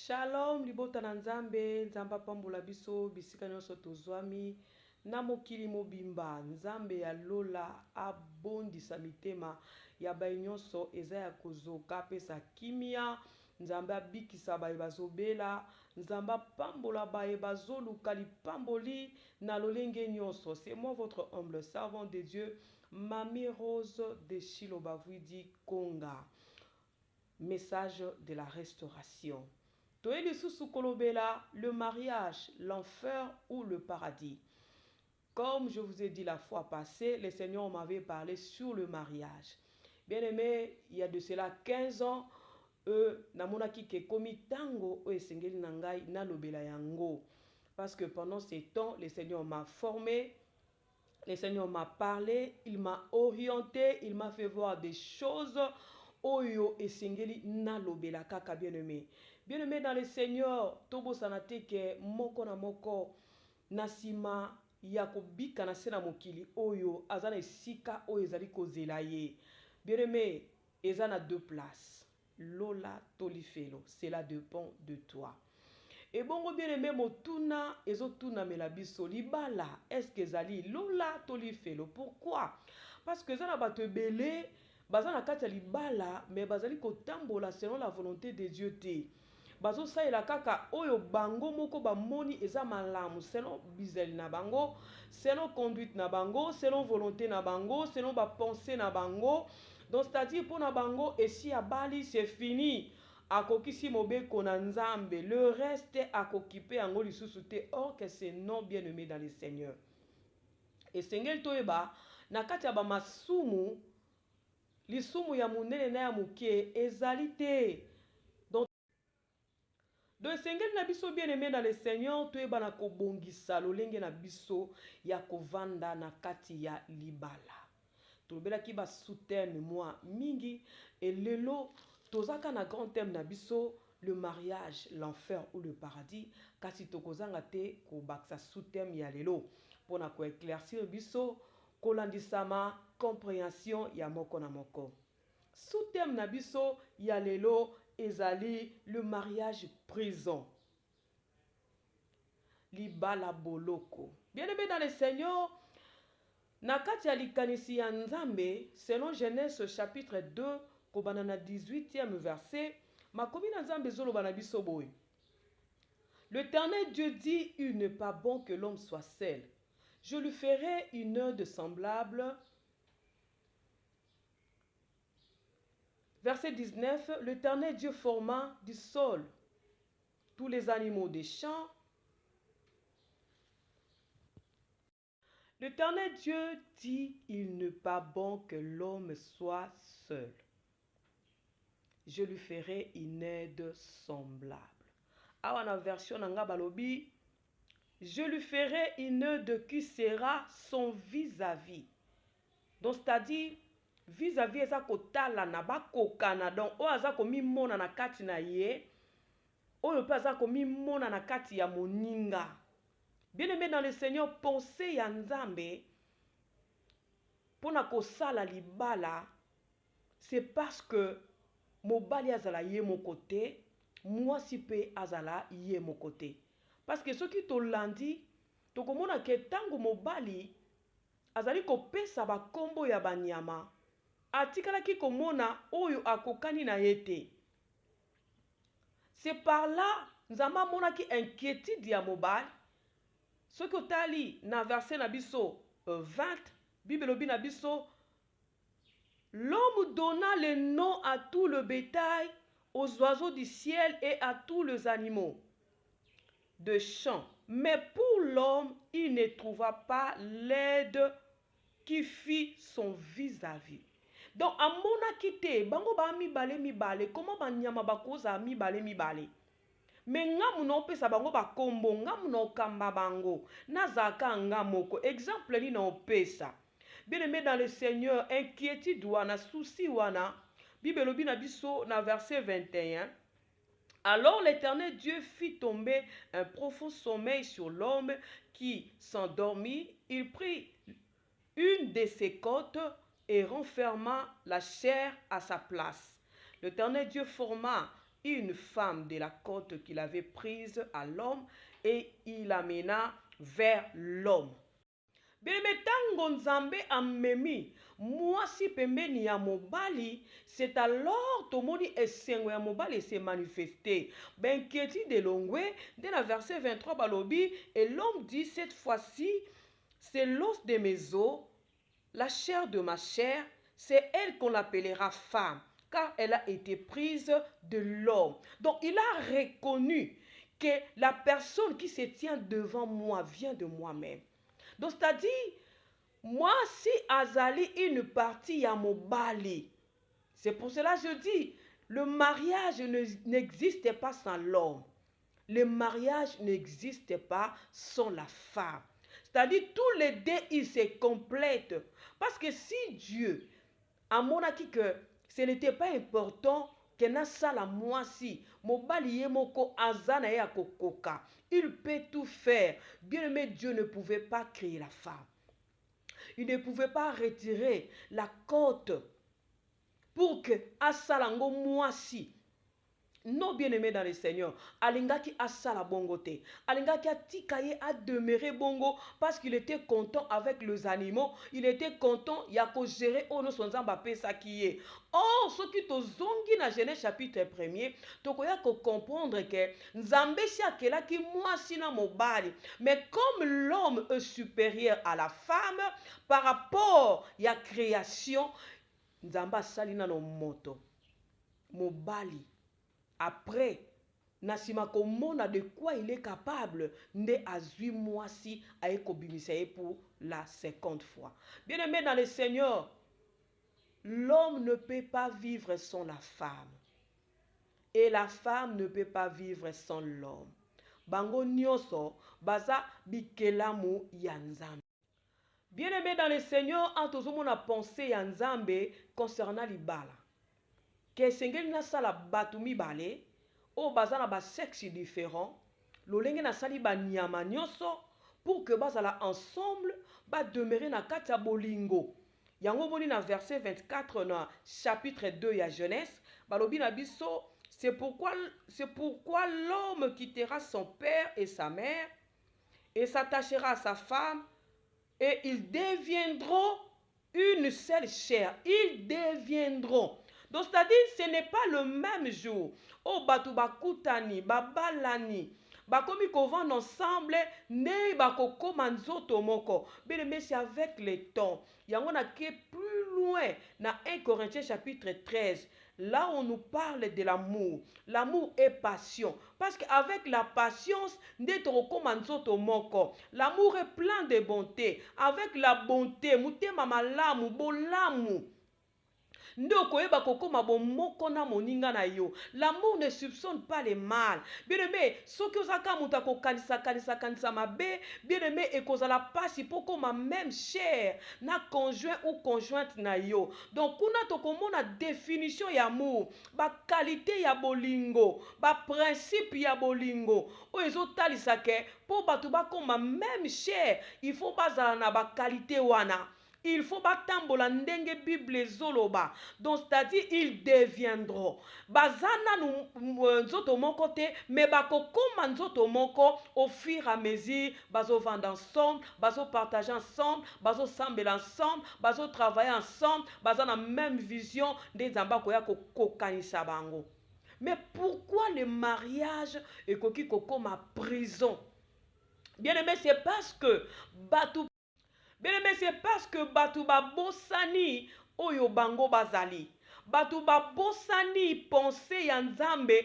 Shalom, libota na nzambe, nzamba pambola biso, bisika nyonso tozwami, na mokili mobimba, nzambe ya lola, abondisa mitema, ya bai nyonso, eza ya kozoka, pesa kimia, nzambe abikisa baye bazobela, nzambe pambola baye bazoluka lipamboli, na lolenge nyonso. C'est moi votre humble servant de Dieu, Mamie Rose de Shilobavwidi Konga. Message de la restauration. Toeli Susu Kolobela, le mariage, l'enfer ou le paradis. Comme je vous ai dit la fois passée, le Seigneur m'avait parlé sur le mariage. Bien aimé, il y a de cela 15 ans, namonaki ke komi tango o esengeli nangai nalobela yango. Parce que pendant ces temps, le Seigneur m'a formé, le Seigneur m'a parlé, il m'a orienté, il m'a fait voir des choses. Oyo esengeli nalobela kaka bien-aimé. Bien-aimé dans le Seigneur, tobo sanate ke moko na moko nasima ya kobika na sena mokili oyo azana esika oyo ezali kozela ye. Bien-aimé, ezana deux places. Lola tolifelo, cela dépend de toi. Et bongo bien-aimé motuna ezotuna melabiso libala, est-ce que ezali lola tolifelo? Pourquoi? Parce que ezana bato belé bazana kati ya libala, mais bazali kotambola selon la volonté de Dieu te. Bazo saela kaka oyo bango moko bamoni eza malamu selon bizeli na bango, selon conduite na bango, selon volonté na bango, selon ba pensée na bango. Donc c'est-à-dire pour na bango esi ya bali c'est fini. Akokisi mobeko na nzambe, le reste akokipe yango lisusu te. Or que c'est non bien-aimé dans le Seigneur. Et sengel toeba na kati ya ba masumu lisumu ya munene na ya muke ezali te. Donc sengeli na biso bien-aimé dans le Seigneur, toyeba na kobongisa lolenge na biso ya kovanda na kati ya libala. Tolobelaki ba sous-thème moi mingi et lelo tozaka na grand thème na biso le mariage, l'enfer ou le paradis. Kasi tokozanga te ko baksa sous-thème ya lelo pona ko éclaircir biso kolandisama compréhension ya moko na moko. Sous-thème na biso ya lelo ezali le mariage prison. Libala boloko. Bien-aimé dans le Seigneur, na kati ya likanisi ya Nzambe, selon Genèse chapitre 2, kobana na 18e verset, makomi na Nzambe zoloba na biso boy. L'Éternel Dieu dit, il n'est pas bon que l'homme soit seul. Je lui ferai une heure de semblable. Verset 19, l'Éternel Dieu forma du sol tous les animaux des champs. L'Éternel Dieu dit, il n'est pas bon que l'homme soit seul. Je lui ferai une aide semblable. Awa na version nanga balobi, je lui ferai une aide qui sera son vis-à-vis. Donc c'est-à-dire vis-à-vis eza kotala na bakokana, donc o aza komimona na kati na ye, oyo pe aza komimona na kati ya moninga. Bien-aimé dans le Seigneur, pensez ya Nzambe pona kosala libala, c'est parce que mobali azala ye mon côté, moi si pe azala ye mon côté. Parce que ce qui tolandi, tokomona ke tango mobali azali kopesa ba kombo ya banyama, atikalaki komona oyo akokani na yete. C'est par là nzamba monaki inquiétude ya mobali. Ce que tali na verset na biso 20, Bible lobi na biso, l'homme donna le nom à tout le bétail, aux oiseaux du ciel et à tous les animaux de champ. Mais pour l'homme, il ne trouva pas l'aide qui fit son vis-à-vis. Donc, à mon akite, bango ba mi bale, comment ba nyama ba koza mi bale. Mais ngamu no pesa bango ba kombo, ngamu no kamba bango, nazaka ngamoko. Exemple ni no pesa. Bien-aimé dans le Seigneur, inquiétude wana, souci wana, Bible lobi na biso na verset 21. Alors l'Éternel Dieu fit tomber un profond sommeil sur l'homme qui s'endormit. Il prit une de ses côtes et renferma la chair à sa place. L'Éternel Dieu forma une femme de la côte qu'il avait prise à l'homme et il l'amena vers l'homme. Bien-aimé, tango nzambe amemi mwasi pembeni ya mobali, c'est alors tomoni esengo ya mobali se manifester. Ben keti de longwe, dès la verset 23 balobi, et l'homme dit cette fois-ci, c'est l'os de mes os, la chair de ma chair, c'est elle qu'on appellera femme, car elle a été prise de l'homme. Donc il a reconnu que la personne qui se tient devant moi vient de moi-même. Donc, c'est-à-dire, moi, si azali une partie à mobali, c'est pour cela que je dis, le mariage n'existe pas sans l'homme. Le mariage n'existe pas sans la femme. C'est-à-dire, tous les deux, ils se complètent. Parce que si Dieu a montré que ce n'était pas important que na sala mwasi mobali ye moko azana ya kokoka, il peut tout faire. Bien-aimé, Dieu ne pouvait pas créer la femme. Il ne pouvait pas retirer la côte pour que asalango mwasi. Non, bien-aimé dans le Seigneur, alingaki asala bongo te. Alingaki atikaye a demeurer bongo parce qu'il était content avec les animaux. Il était content yako gérer ono sonzamba pesa kiye. Or, ce qui te zongi na Genèse chapitre 1er, tokoya ko comprendre que nzambe si akela ki mwasi na mobali. Mais comme l'homme est supérieur à la femme par rapport ya création, nzamba salina no moto. Mobali. Après, Nasima komona de quoi il est capable, nde azui mwasi aye kobimisaye pour la 50e fois. Bien-aimé dans le Seigneur, l'homme ne peut pas vivre sans la femme. Et la femme ne peut pas vivre sans l'homme. Bango nyoso, baza bikelamu ya nzambe. Bien-aimé dans le Seigneur, antozomo na pensée ya nzambe concernant libala. Que sengeli na sala batu mibale o bazana ba sexe différent lolenge na sali ba nyama nyonso pour que bazala ensemble ba demeurer na kati ya bolingo. Yango boni na verset 24 na chapitre 2 ya Genèse balobi na biso, c'est pourquoi l'homme quittera son père et sa mère et s'attachera à sa femme et ils deviendront une seule chair. Ils deviendront. Donc, c'est-à-dire, ce n'est pas le même jour. Oh, batu bakutani, babalani, bakomi kovan ensemble, ne bakoko manzoto moko. Mais c'est avec le temps. Yango na ke plus loin, na 1 Corinthiens chapitre 13. Là, on nous parle de l'amour. L'amour est passion. Parce qu'avec la patience, l'amour est plein de bonté. Avec la bonté, mutema malamu, bolamu. L'amour ne soupçonne pas le mal. Bien-aimé, ce que zaka mutako kanisa mabe, bien-aimé, et cause la passe pour comme même cher na conjoint ou conjointe na yo. Donc kuna to komona définition ya amour, ba qualité ya bolingo, ba principe ya bolingo. O ezotalisa ke pour batu ba comme même cher, il faut bazala na ba qualité wana. Il faut batambola ndenge Bible zoloba. Donc c'est-à-dire ils deviendront. Bazana nzoto moko te, mais bakokoma nzoto moko au fur et à mesure bazo vendre ensemble, bazo partager ensemble, bazo sambela ensemble, bazo travailler ensemble, bazana même vision des zamba koya kokanisa bango. Mais pourquoi le mariage est koki kokoma prison? Bien aimé, c'est parce que batu. Bien-aimé, c'est parce que batu babosani oyo bango bazali. Batu babosani pensée ya nzambe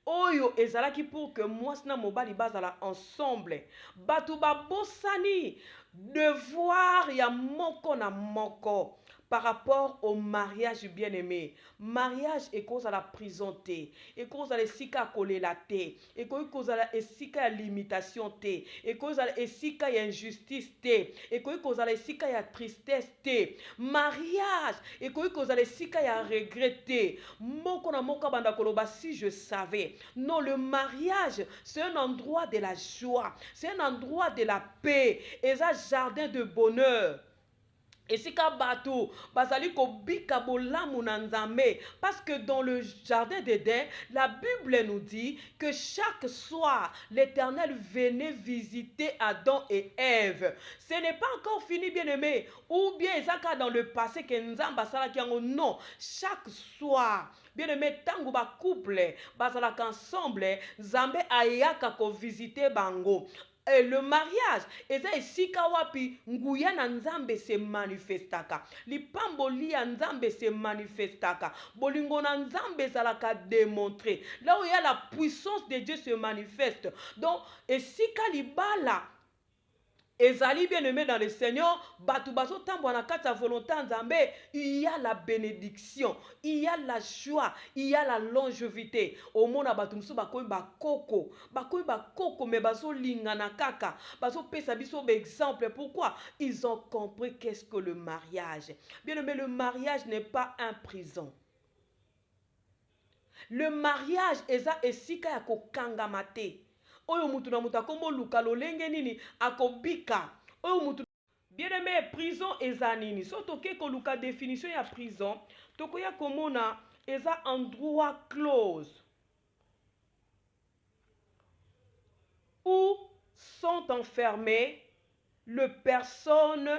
oyo ezalaki pour que mwasi na mobali bazala ensemble. Batu babosani devoir ya moko na moko. Par rapport au mariage bien-aimé. Mariage est cause à la prison té. Et cause à l'esika kolela té. Et cause à la esika ya limitation té. Et cause à la esika ya injustice té. Et cause à la esika ya tristesse té. Mariage et cause à la esika ya regret té. Moko na moko banda koloba si je savais. Non, le mariage, c'est un endroit de la joie. C'est un endroit de la paix. Et un jardin de bonheur. esika bato bazali kobika bolamu na nzambe, parce que dans le jardin d'Éden, la Bible nous dit que chaque soir l'Éternel venait visiter Adam et Ève. Ce n'est pas encore fini, bien aimé, ou bien ezaka dans le passé que nzamba salaki yango. Non, chaque soir, bien aimé, tango ba couple bazalaka ensemble, nzambe ayaka ko visiter bango. Et le mariage, eza esika wapi nguya na nzambe se manifestaka, lipamboli ya nzambe se manifestaka, bolingo na nzambe ezalaka démontré, là où il y a la puissance de Dieu se manifeste. Donc esika libala ezali bien aimé dans le Seigneur, batu bazo tambo na kati ya volonté nzambe, il y a la bénédiction, il y a la joie, il y a la longévité. Au mona batu musu bakoyi bakoko mais bazo lingana kaka, bazo pesa biso exemple. Pourquoi? Ils ont compris qu'est-ce que le mariage. Bien aimé, le mariage n'est pas un prison. Le mariage eza esika ya kokangama te. Oyo mutu na mutu akombo luka lolenge nini akobika. Oyo mutu bien aimé, prison eza nini? So toke ko luka définition ya prison, tokoya komona eza endroit close où sont enfermées les personnes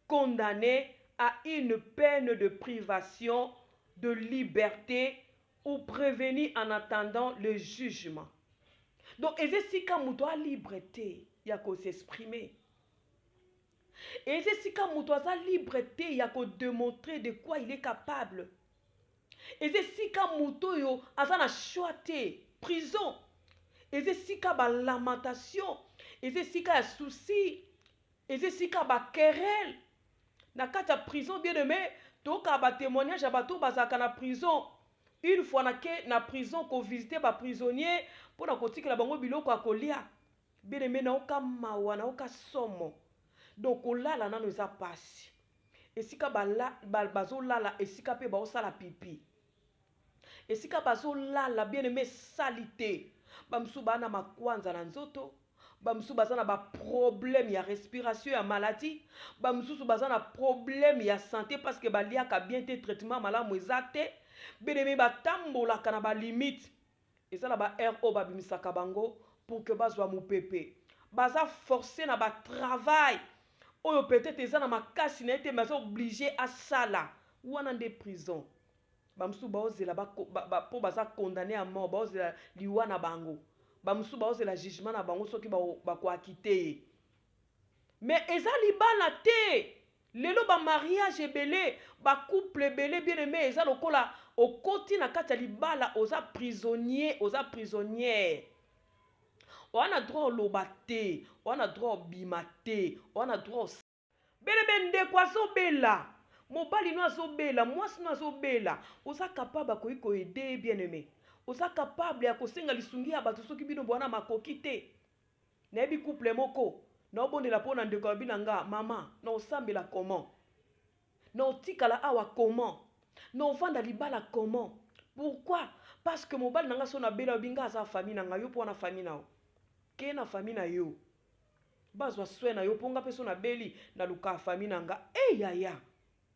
condamnées à une peine de privation de liberté ou prévenir en attendant le jugement. Donc, ezesika muto a liberté ya ko s'exprimer. Ezesika muto a liberté ya ko démontrer de quoi il est capable. Ezesika muto yo azana choité prison. Ezesika ba lamentation, ezesika ya souci, ezesika ba querelle. Na kati ya prison, bien aimé, toka ba témoignage ya bato bazaka na prison. Une fois na prison ko visiter ba prisonnier pour na kotika la bango biloko akolia. Bien aimé, na oka mawa, na oka somo. Donc olala nano eza pasi. Esika bazo lala, esika pe ba osala pipi. Esika bazo lala, bien aimé, salité. Bamsu bana makwanza na nzoto, bamsu bazana ba problème ya respiration ya maladie, bamsu bazana problème ya santé parce que baliaka bien te traitement malamu ezate, beneme batambola kana ba limite. Ezala ba RO babimisaka bango pour que bazwa mupepe. Baza forcé na ba travail. Oyo peut-être ezana makasi na ete mais obligé à sala. Wana nde prison. Bamsu baozela po baza condamné à mort, baozela liwa na bango. Bamsu baozela jugement na bango soki bako akite. Mais eza libala te. Lelo ba mariage ebele, ba couple ebele bien aimé, eza lokola okoti na kati ya libala, oza prisonnier, oza prisonnière. Wana droit loba te, wana droit bima te, wana droit bele ndeko azobela. Mobali no azobela, mwasi no azobela, oza capable ko aider bien aimé. Oza capable ya kosenga lisungi ya bato soki bino bwana makoki te. Na yebi couple moko, na obondela pona ndeko bina nga, mama, na osambela comment? Na otikala awa comment? Na ovanda libala comment? Pourquoi? Parce que mobali nanga so na bela binga aza famille nanga yo pona famille na o. Ke na famille na yo. Bazwa soin na yo ponga peso na beli na luka famille nanga. Yaya.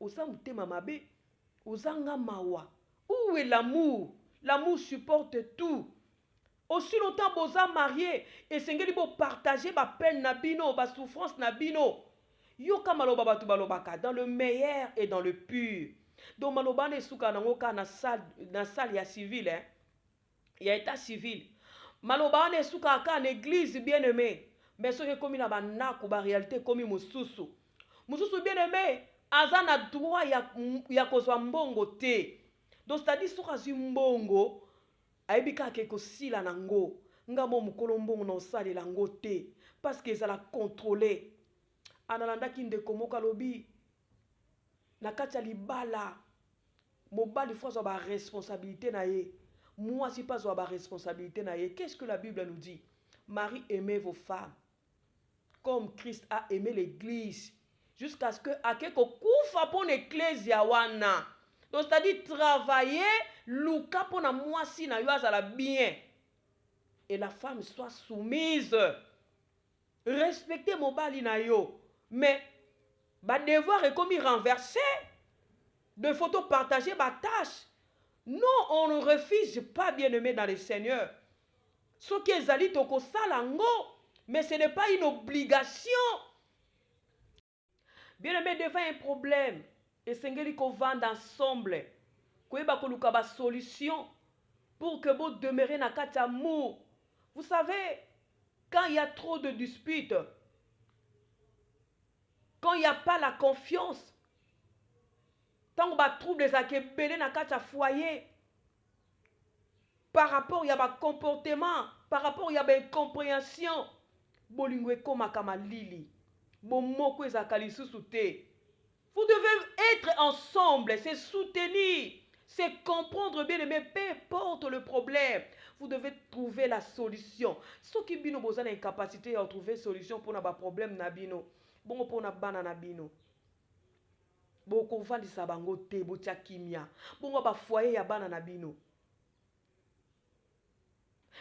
Oza mutema mabe, ozanga mawa. Où est l'amour? L'amour supporte tout. Aussi longtemps boza marié, et sengeli bo partager ba peine na bino, ba souffrance na bino. Yoka maloba batu balobaka dans le meilleur et dans le pur. Donc maloba ne suka nango ka na salle ya civil hein. Ya état civil. Maloba ne suka ka na église bien aimé. Mais soki komi na ba naku ba réalité komi mususu. Mususu bien aimé. Aza na droit ya kozwa mbongo te. Donc c'est-à-dire soka zi mbongo ayebika ke kosila nango ngamo mukolo mbongo na osalela ngo te parce que ezala contrôler. Analandaki ndeko moko lobi na kati ya libala mobali faut azwa ba responsabilité na ye, mwasi pas azwa ba responsabilité na ye. Qu'est-ce que la Bible nous dit? Marie, aimez vos femmes comme Christ a aimé l'église jusqu'à ce que akeko kufa pour l'église ya wana. Donc c'est-à-dire travailler luka pour na mwasi na yo azala bien et la femme soit soumise. Respecter mobali na yo. Mais Ba devoir est comme renversé. De photos partagées, ba tâche. Non, on ne refuse pas, bien-aimé dans le Seigneur. Ce qui est zali toko salango, mais ce n'est pas une obligation. Bien-aimé, devant un problème, et sengeli ko vendre ensemble, koyeba koluka ba solution pour que vous demeurez dans cet amour. Vous savez, quand il y a trop de disputes, quand il n'y a pas la confiance, tant que trouble les akebele dans cet foyer, par rapport à un comportement, par rapport à une incompréhension, vous devez être ensemble, c'est soutenir, c'est comprendre bien, mais peu importe le problème, vous devez trouver la solution. Ceux qui ont besoin d'incapacité à trouver solution pour un problème, bon pour un bana nabino. Bon ko vandisa bango te botia kimia. Bongo ba foyer ya bana nabino.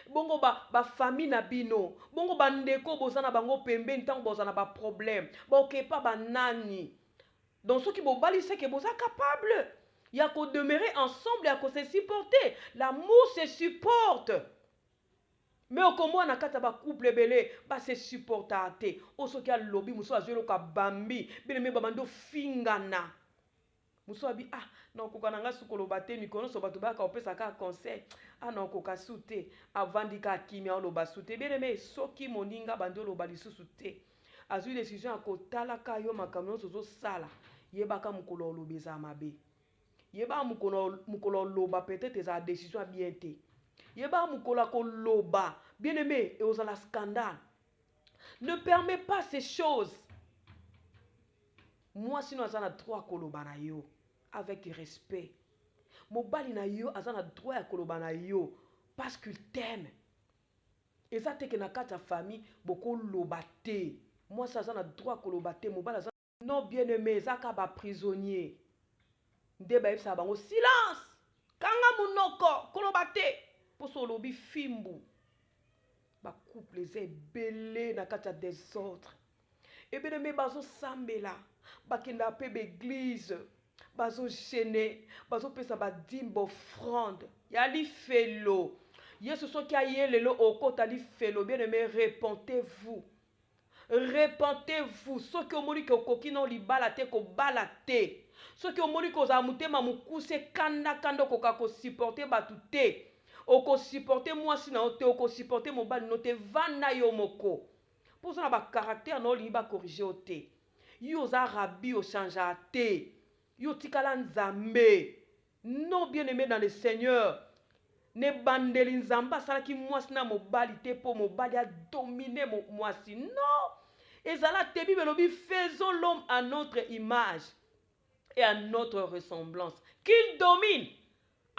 Bongo ba famille na bino. Bongo ba ndeko bozana bango pembe ntango bozana ba problème. Ba okepa ba nani. Donc ceux qui bo bali c'est que boza capable. Il y a qu'au demeurer ensemble, il y a qu'au se supporter. L'amour se supporte. Mais au comment on a kata ba couple belé, ba se supporta te. O so ki a lobby muso azelo ka bambi, bele me bamando fingana. Muso abi ah non koka nanga sukolo bate mikono so bato ba ka opesa ka conseil. Ah non koka sute avant di ka kimia o loba sute. Bele me soki moninga bando loba lisusu te. Azui décision akotala ka yo makamno sozo sala. Yeba ka mukolo lobeza mabe. Yeba mukolo loba peut-être sa décision bien te. Yeba mukola ko loba, bien-aimé, et aux la scandale. Ne permets pas ces choses. Moi, sinon, azana droit koloba na yo, avec respect. Mobali na yo, azana droit à koloba na yo, parce qu'il t'aime. Et ça, t'es que na kata famille, beaucoup lobate. Moi, ça, azana droit kolobate, mobali azana. Non, bien-aimé, zaka ba prisonnier. Ndeba yipsa bango, silence! Kanga munoko, kolobate. Pour son lobby fimbu. Ba couple les belé na kata des autres. Et bien mais bazo sambela. Ba kenda pe l'église. Bazo gêné. Bazo pesa ba dimbo offrande. Yali felo. Yesu so ki aye lelo okota li felo. Bien aimé, repentez-vous. Repentez-vous. Ce que omoni ke okokino li balate ko balate. Ce que omoni ko za mutema mukuse kanda kando ko ka ko supporter batute. Oko supporter moi si na ote oko supporter mon bal note vana yo moko pour ça ba caractère no li ba corriger ote yo za rabi o changea te yo tikala nzambe non bien aimé dans le Seigneur ne bandeli nzamba sala ki moi si na mobali te po mobali a dominer moi si non ezala te bible lobi faisons l'homme à notre image et à notre ressemblance qu'il domine.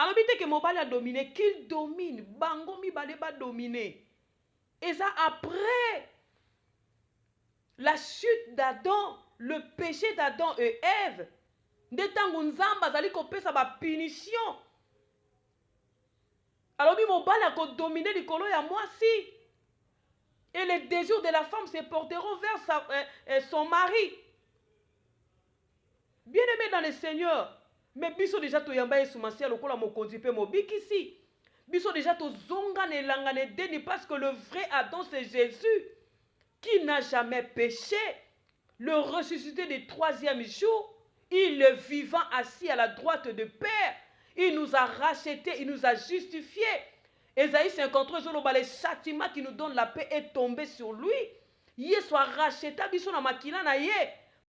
Alors, il dit que mobali a dominé, qu'il domine. Bango mi bale ba dominer. Et ça, après la chute d'Adam, le péché d'Adam et Ève, de temps nzamba zali ko pesa ba punition. Alors, mi mobali a ko dominer likolo ya mwasi. Et les désirs de la femme se porteront vers son mari. Bien-aimé dans le Seigneur. Mais biso déjà to yamba yesu masia lokola mokonzi pe mobikisi. Biso déjà to zonga ne langane deni parce que le vrai Adam c'est Jésus qui n'a jamais péché, le ressuscité du troisième jour, il est vivant assis à la droite de Père. Il nous a rachetés, il nous a justifiés. Ésaïe 53, le châtiment qui nous donne la paix est tombé sur lui. Yé soit racheté biso na makila na ye.